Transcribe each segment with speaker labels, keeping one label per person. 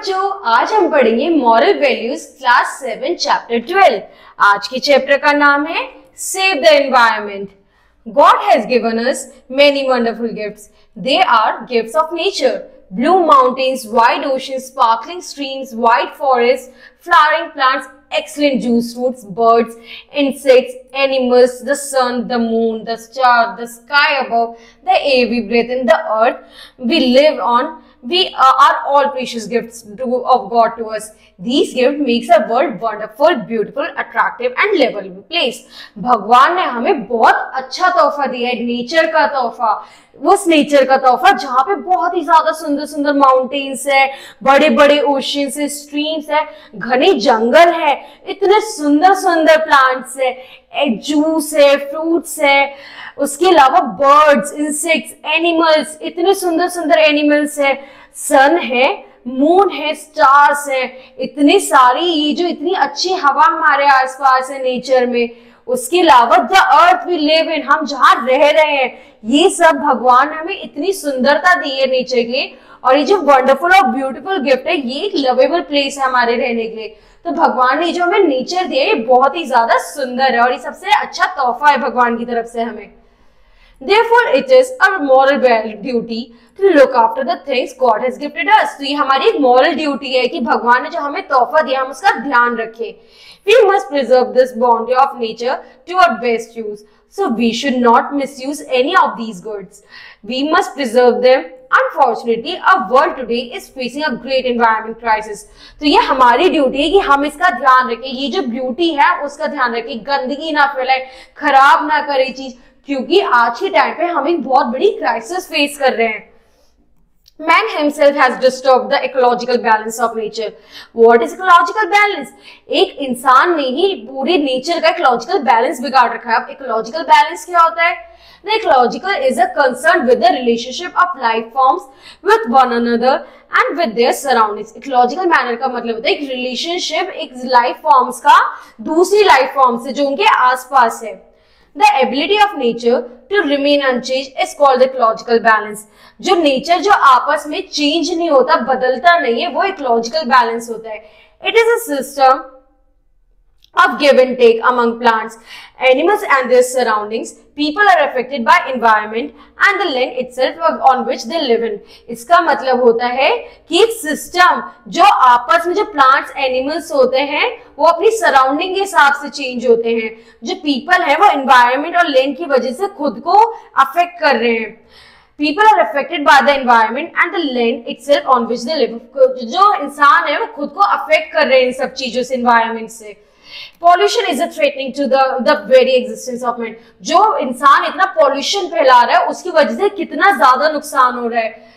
Speaker 1: बच्चों, आज हम पढ़ेंगे मॉरल वैल्यूज क्लास 7 चैप्टर 12। आज के चैप्टर का नाम है save the environment. God has given us many wonderful gifts. They are gifts of nature. Blue mountains, wide oceans, sparkling streams, wide forests, flowering plants, excellent juice fruits, birds, insects, animals, the sun, the moon, the star, the sky above, the air we breathe in, the earth we live on. We are all precious gifts of God to us. These gifts makes our world wonderful, beautiful, attractive and livable place. भगवान ने हमें बहुत अच्छा तोहफा दिया है, nature का तोहफा। उस नेचर का तोहफा जहाँ पे बहुत ही ज्यादा सुंदर सुंदर माउंटेन्स है, बड़े बड़े ओशियंस है, स्ट्रीम्स है, घने जंगल है, इतने सुंदर सुंदर प्लांट्स है, जूस है, फ्रूट्स है, उसके अलावा बर्ड्स, इंसेक्ट्स, एनिमल्स, इतने सुंदर सुंदर एनिमल्स है, सन है, मून है, स्टार्स है, इतनी सारी ये जो इतनी अच्छी हवा हमारे आसपास है नेचर में। उसके अलावा the earth we live in, हम जहाँ रह रहे हैं, ये सब भगवान ने हमें इतनी सुंदरता दी है नेचर के लिए। और ये जो वंडरफुल और ब्यूटीफुल गिफ्ट है, ये एक लवेबल प्लेस है हमारे रहने के लिए। तो भगवान ने जो हमें नेचर दिया है, ये बहुत ही ज्यादा सुंदर है और ये सबसे अच्छा तोहफा है भगवान की तरफ से हमें। Therefore, it is our moral duty to look after the things God has gifted us. तो ये हमारी एक moral duty है कि भगवान ने जो हमें तोहफा दिया, हम उसका ध्यान रखें। We must preserve this bounty of nature to our best use. So we should not misuse any of these goods. We must preserve them. Unfortunately, our world today is facing a great environment crisis. तो ये हमारी duty है कि हम इसका ध्यान रखें, ये जो ब्यूटी है उसका ध्यान रखें, गंदगी ना फैलाए, खराब ना करे चीज, क्योंकि आज के टाइम पे हम एक बहुत बड़ी क्राइसिस फेस कर रहे हैं। Man himself has disturbed the ecological balance of nature. What is ecological balance? एक इंसान ने ही पूरे नेचर का ecological balance बिगाड़ रखा है। अब ecological balance क्या होता है? The ecological is a concern with the relationship of life forms with one another and with their surroundings. Ecological manner का मतलब होता है एक relationship एक life forms का दूसरी life forms से जो उनके आसपास है। The ability of nature to remain unchanged is called the ecological balance. जो नेचर जो आपस में चेंज नहीं होता, बदलता नहीं है, वो ecological balance होता है। It is a system of give and take among plants, animals and their surroundings. People are affected by environment and the land itself on which they live in. इसका मतलब होता है कि एक सिस्टम जो आपस में जो प्लांट्स एनिमल्स होते हैं वो अपनी सराउंडिंग के हिसाब से चेंज होते हैं। जो पीपल है वो एनवायरमेंट और लैंड की वजह से खुद को अफेक्ट कर रहे हैं। People are affected by the environment and the land itself on which they live. जो इंसान है वो खुद को अफेक्ट कर रहे हैं इन सब चीजों से, एनवायरमेंट से। Pollution is a threatening to the very existence of man. जो इंसान इतना पॉल्यूशन फैला रहा है उसकी वजह से कितना ज्यादा नुकसान हो रहा है।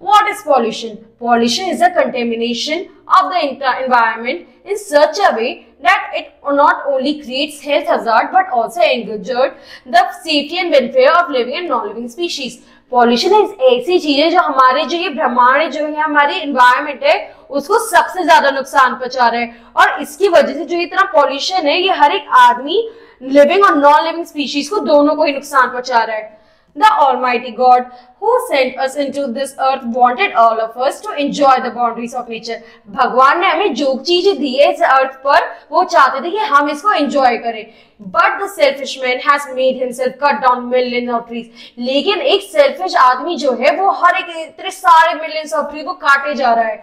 Speaker 1: What is pollution? Pollution is a contamination of the environment in such a way that it not only creates health hazard but also endangers the safety and welfare of living and non-living species. Pollution एक ऐसी चीज है जो हमारे जो ये ब्रह्मांड जो है हमारी एनवायरमेंट है उसको सबसे ज्यादा नुकसान पहुंचा रहा है। और इसकी वजह से जो इतना पॉल्यूशन है ये हर एक आदमी, लिविंग और नॉन लिविंग स्पीशीज को दोनों को ही नुकसान पहुंचा रहा है। The Almighty God who sent us into this earth wanted all of us to enjoy the boundaries of nature. भगवान ने हमें जो चीजें दी है इस अर्थ पर वो चाहते थे कि हम इसको एंजॉय करें। But the selfish man has made himself cut down millions of trees. लेकिन एक सेल्फिश आदमी जो है वो हर एक इतने सारे millions of trees को काटे जा रहा है।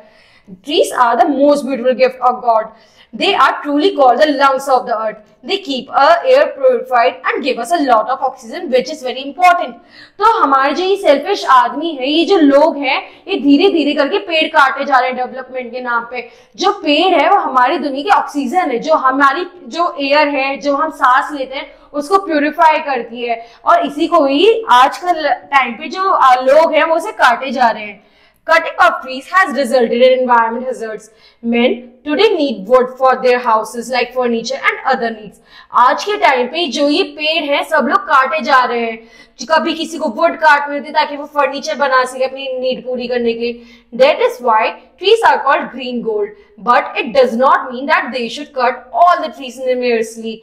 Speaker 1: Trees are the most beautiful gift of God. They are truly called the lungs of the earth. They keep our air purified and give us a lot of oxygen, which is very important. तो हमारे जो ये selfish आदमी है, ये जो लोग हैं, ये धीरे धीरे करके पेड़ काटे जा रहे हैं डेवलपमेंट के नाम पे। जो पेड़ है वो हमारी दुनिया की ऑक्सीजन है, जो हमारी जो एयर है, जो हम सांस लेते हैं उसको प्यूरिफाई करती है। और इसी को ही आजकल टाइम पे जो लोग हैं वो उसे काटे जा रहे हैं। Cutting of trees has resulted in environment hazards. Men today need wood for their houses like furniture and other needs. आज के टाइम पे जो ये पेड़ हैं सब लोग काटे जा रहे हैं। कभी किसी को वुड काटनी होती है ताकि वो फर्नीचर बना सके अपनी नीड पूरी करने के लिए। That is why trees are called green gold. But it does not mean that they should cut all the trees mercilessly.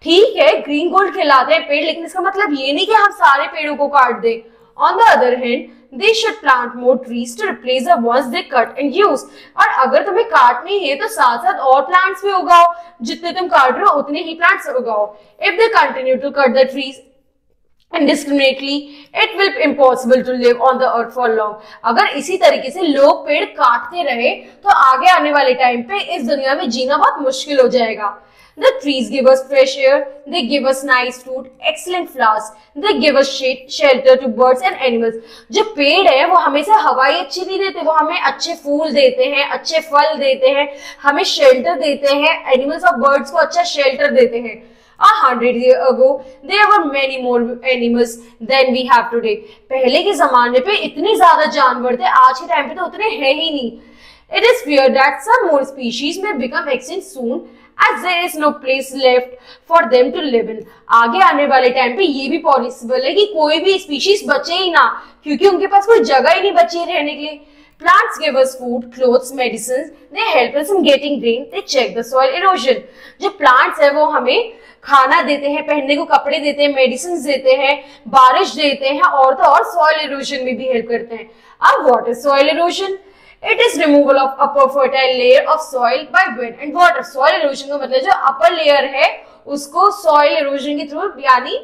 Speaker 1: ठीक है, ग्रीन गोल्ड कहलाते हैं पेड़, लेकिन इसका मतलब ये नहीं कि हम सारे पेड़ों को काट दें। On the other hand, they should plant more trees to replace the ones they cut and use. और अगर तुम्हें काटनी है तो साथ साथ और प्लांट्स भी उगाओ, जितने तुम काट रहे हो उतने ही plants उगाओ. If they continue to cut the trees indiscriminately, it will be impossible to live on the earth for long. अगर इसी तरीके से लोग पेड़ काटते रहे तो आगे आने वाले टाइम पे इस दुनिया में जीना बहुत मुश्किल हो जाएगा. The trees give us fresh air, they give us nice fruit, excellent flowers, they give us shade, shelter to birds and animals. जो पेड़ है वो हमें से हवाई अच्छी नहीं देते, वो हमें अच्छे फूल देते हैं, अच्छे फल देते हैं, हमें शेल्टर देते हैं, एनिमल्स और बर्ड्स को अच्छा शेल्टर देते हैं. 100 years ago, there were many more animals than we have today. पहले के जमाने पे इतने ज्यादा जानवर थे, आज के टाइम पे तो उतने हैं ही नहीं. It is feared that some more species may become extinct soon, as there is no place left for them to live in. आगे आने वाले टाइम पे ये भी पॉसिबल है कि कोई भी स्पीशीज बचे ही ना, क्योंकि उनके पास कोई जगह ही नहीं बची है रहने के लिए. Plants give us food, clothes, medicines. They help us in getting rain. They check the soil erosion. जो plants है वो हमें खाना देते हैं, पहनने को कपड़े देते हैं, मेडिसिन देते हैं, बारिश देते हैं और तो और सॉइल इरोजन में भी हेल्प करते हैं. अब what is soil erosion? It is removal of upper fertile layer of soil by wind and water. Soil erosion का मतलब जो upper layer है उसको soil erosion के थ्रू यानी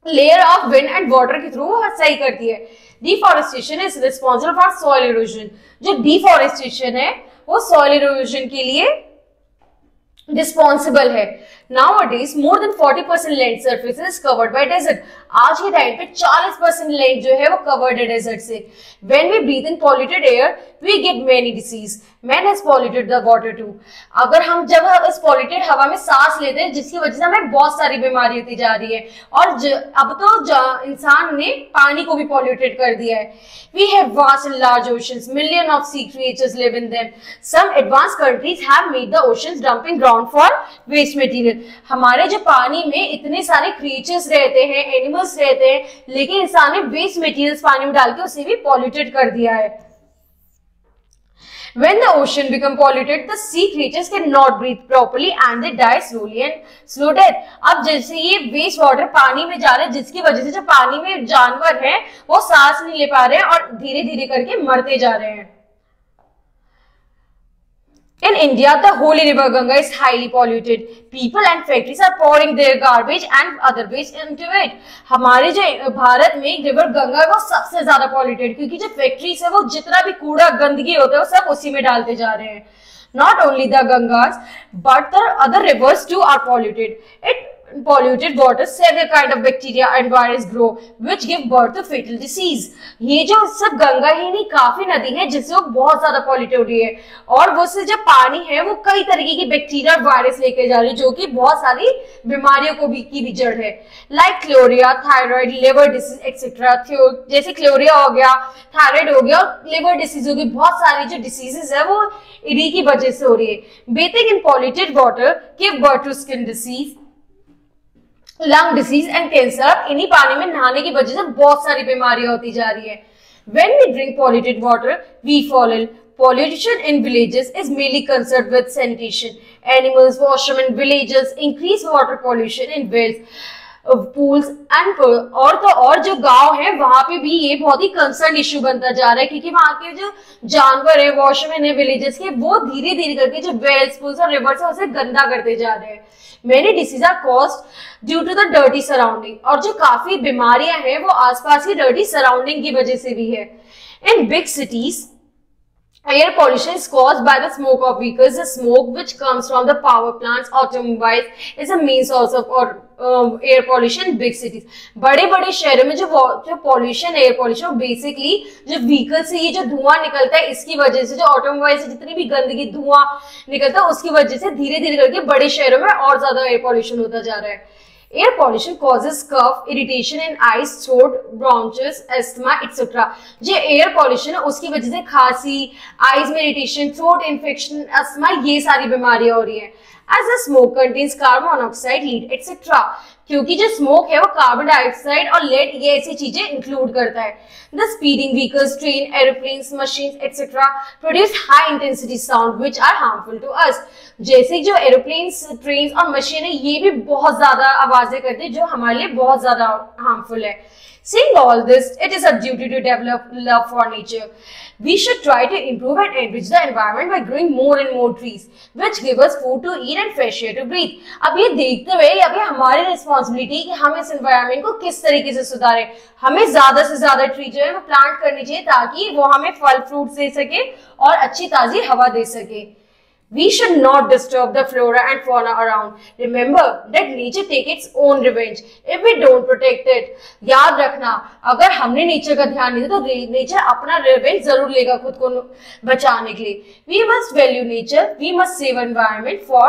Speaker 1: layer of wind and water के थ्रू सही करती है. Deforestation is responsible for soil erosion. जो deforestation है वो soil erosion के लिए रिस्पॉन्सिबल है. Nowadays, more than 40% land surface is covered by desert. आज के टाइम पे 40% लैंड जो है वो कवर्ड है डेजर्ट से. When we breathe in polluted air, we get many disease. Man has polluted the water too. अगर हम जब इस polluted हवा में सांस लेते हैं जिसकी वजह से हमें बहुत सारी बीमारी होती जा रही है और अब तो इंसान ने पानी को भी polluted कर दिया है. We have vast and large oceans. Millions of sea creatures live in them. Some advanced countries have made the oceans dumping ground for waste material. हमारे जो पानी में इतने सारे क्रिएचर्स रहते हैं, एनिमल्स रहते हैं, लेकिन इंसान ने वेस्ट मटेरियल्स पानी में डाल के उसे भी पॉल्यूटेड कर दिया है. When the ocean become polluted, the sea creatures cannot breathe properly and they die slowly and slow death. अब जैसे ये वेस्ट वाटर पानी में जा रहा है जिसकी वजह से जो पानी में जानवर हैं वो सांस नहीं ले पा रहे हैं और धीरे धीरे करके मरते जा रहे हैं. In India, the holy river Ganga is highly polluted. People and factories are pouring their garbage and other waste into it. हमारे जो भारत में रिवर गंगा है वो सबसे ज्यादा पॉल्यूटेड, क्योंकि जो फैक्ट्रीज है वो जितना भी कूड़ा गंदगी होता है वो सब उसी में डालते जा रहे हैं. Not only the Gangas, but the other rivers too are polluted. Polluted water, several kind of bacteria and virus grow, which give birth to fatal disease. ये जो सब गंगा ही नहीं काफी नदी है जिससे वो बहुत ज्यादा पॉल्यूटेड हो रही है और वो से जो पानी है वो कई तरीके की बैक्टीरिया वायरस लेके जा रही है जो कि बहुत सारी बीमारियों को भी की भी जड़ है. लाइक क्लोरिया, थायराइड, लिवर डिसीज एक्सेट्रा. जैसे क्लोरिया हो गया, थायराइड हो गया और लिवर डिसीज हो गई. बहुत सारी जो डिसीजेस है वो इन्हीं की वजह से हो रही है. Bathing in polluted water give birth to skin disease, lung disease and cancer. इन्हीं पानी में नहाने की वजह से बहुत सारी बीमारियां होती जा रही है. When we drink polluted water, we fall ill. Pollution in villages is mainly concerned with sanitation. Animals, washermen, villagers increase water pollution in wells, pools and और जो गांव है वहां पे भी ये बहुत ही कंसर्न इश्यू बनता जा रहा है क्योंकि वहां के जो जानवर है, वॉशरमैन है विलेजेस के, वो धीरे धीरे करके जो वेल्स, पूल्स और रिवर्स है उसे गंदा करते जा रहे हैं. Many diseases are caused due to the dirty surrounding. और जो काफी बीमारियां हैं वो आसपास की dirty surrounding की वजह से भी है. In big cities, air pollution is caused by the smoke of vehicles. The smoke which comes from the power plants, automobiles, is a main source of air pollution in big cities. बड़े बड़े शहरों में जो pollution, air pollution, basically जो vehicle से ये जो धुआं निकलता है इसकी वजह से, जो ऑटोमोबाइल से जितनी भी गंदगी धुआं निकलता है उसकी वजह से धीरे धीरे करके बड़े शहरों में और ज्यादा एयर पॉल्यूशन होता जा रहा है. Air pollution causes cough, irritation in eyes, throat, bronchus, asthma, etc. जो air pollution है उसकी वजह से खांसी, eyes में irritation, throat infection, asthma, ये सारी बीमारियां हो रही है. As the smoke contains carbon monoxide, lead, etc. क्योंकि जो स्मोक है वो कार्बन डाइऑक्साइड और लेड ये ऐसी चीजें इंक्लूड करता है। The speeding vehicles, train, aeroplanes, machines etcetera produce high intensity sound which are harmful to us. जैसे जो एरोप्लेन्स, ट्रेन और मशीन है ये भी बहुत ज्यादा आवाजें करती है जो हमारे लिए बहुत ज्यादा हार्मफुल है। Seeing all this, it is our duty to develop love for nature. We should try to improve and enrich the environment by growing more and more trees, which give us food to eat and fresh air to breathe. अब ये देखते हुए अब ये हमारी responsibility कि हम इस एनवायरनमेंट को किस तरीके से सुधारें। हमें ज्यादा से ज्यादा ट्री जो है वो प्लांट करनी चाहिए ताकि वो हमें फल फ्रूट दे सके और अच्छी ताजी हवा दे सके। We should not disturb the flora and fauna around. Remember that nature takes its own revenge if we don't protect it. याद रखना, अगर हमने नेचर का ध्यान नहीं दिया तो नेचर अपना रिवेंज जरूर लेगा खुद को बचाने के लिए। We must value nature. We must save environment for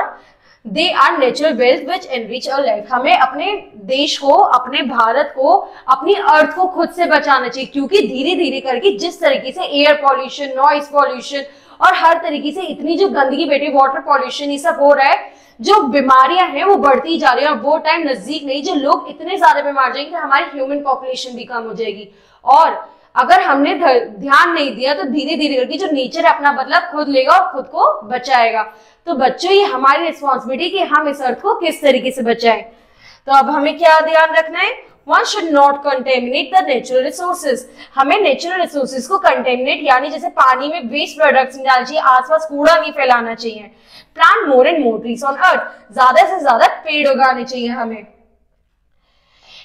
Speaker 1: they are natural wealth which enrich our life. हमें अपने देश को, अपने भारत को, अपनी अर्थ को खुद से बचाना चाहिए क्योंकि धीरे धीरे करके जिस तरीके से एयर पॉल्यूशन, नॉइस पॉल्यूशन और हर तरीके से इतनी जो गंदगी बेटी, वाटर पॉल्यूशन ये सब हो रहा है, जो बीमारियां हैं वो बढ़ती जा रही है और वो टाइम नजदीक नहीं जो लोग इतने ज्यादा बीमार जाएंगे कि हमारी ह्यूमन पॉपुलेशन भी कम हो जाएगी। और अगर हमने ध्यान नहीं दिया तो धीरे धीरे करके जो नेचर अपना बदला खुद लेगा और खुद को बचाएगा। तो बच्चों ये हमारी रिस्पॉन्सिबिलिटी कि हम इस अर्थ को किस तरीके से बचाएं। तो अब हमें क्या ध्यान रखना है? One should not contaminate the natural resources. हमें नेचुरल रिसोर्सेज को कंटेमिनेट यानी जैसे पानी में वेस्ट प्रोडक्ट्स नहीं डालना चाहिए, आसपास कूड़ा नहीं फैलाना चाहिए। Plant more and more trees on earth, ज्यादा से ज्यादा पेड़ उगाने चाहिए हमें।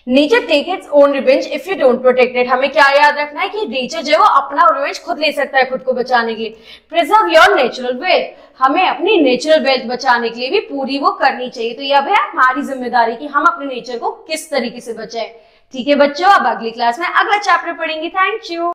Speaker 1: Nature take its own revenge if you don't protect it. हमें क्या याद रखना है कि नेचर जो है वो अपना रिवेंज खुद ले सकता है खुद को बचाने के लिए। प्रिजर्व योर नेचुरल वेल्थ, हमें अपनी नेचुरल वेल्थ बचाने के लिए भी पूरी वो करनी चाहिए। तो यह है हमारी जिम्मेदारी कि हम अपने नेचर को किस तरीके से बचाएं। ठीक है बच्चों, अब अगली क्लास में अगला चैप्टर पढ़ेंगे। Thank you.